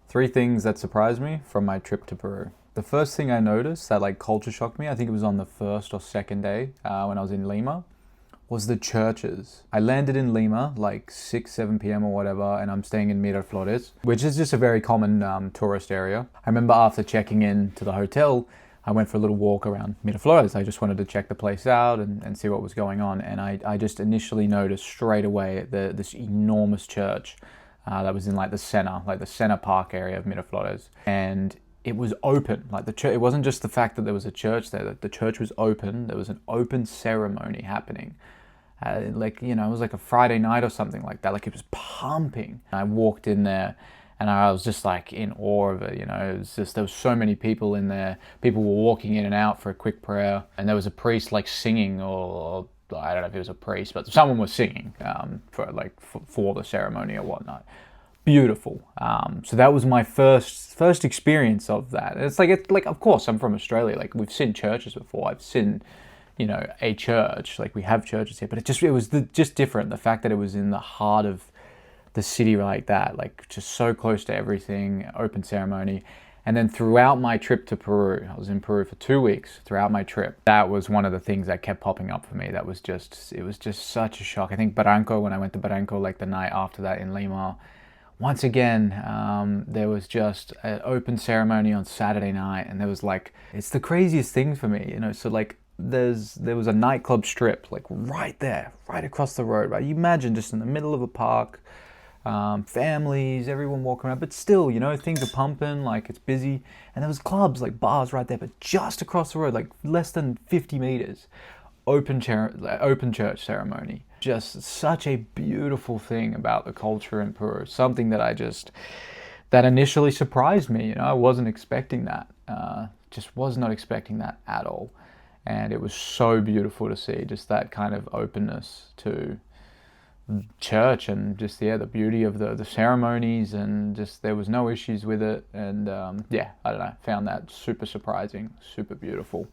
Three things that surprised me from my trip to Peru. The first thing I noticed that like culture shocked me, I think it was on the first or second day when I was in Lima, was the churches. I landed in Lima like 6, 7 p.m. or whatever, and I'm staying in Miraflores, which is just a very common tourist area. I remember after checking in to the hotel, I went for a little walk around Miraflores. I just wanted to check the place out and see what was going on. And I just initially noticed straight away this enormous church that was in like the center park area of Miraflores. And it was open, like the church. It wasn't just the fact that there was a church there, that the church was open. There was an open ceremony happening. It was like a Friday night or something like that. Like it was pumping. I walked in there and I was just like in awe of it. It was just, there was so many people in there. People were walking in and out for a quick prayer. And there was a priest like singing, or I don't know if he was a priest, but someone was singing for the ceremony or whatnot. Beautiful. So that was my first experience of that. And it's like of course I'm from Australia. Like we've seen churches before. I've seen, a church. Like we have churches here, but it was just different. The fact that it was in the heart of the city like that, like just so close to everything, open ceremony. And then throughout my trip to Peru, I was in Peru for 2 weeks. Throughout my trip, that was one of the things that kept popping up for me. It was just such a shock. I think Barranco, when I went to Barranco, like the night after that in Lima, once again, there was just an open ceremony on Saturday night, and there was like, it's the craziest thing for me, so like there was a nightclub strip like right there, right across the road, right? You imagine just in the middle of a park, families, everyone walking around, but still, things are pumping, like it's busy, and there was clubs, like bars right there, but just across the road, like less than 50 meters, open church ceremony. Just such a beautiful thing about the culture in Peru. Something that initially surprised me. I wasn't expecting that. Just was not expecting that at all. And it was so beautiful to see, just that kind of openness to church, and just the beauty of the ceremonies, and just there was no issues with it. And I don't know, found that super surprising, super beautiful.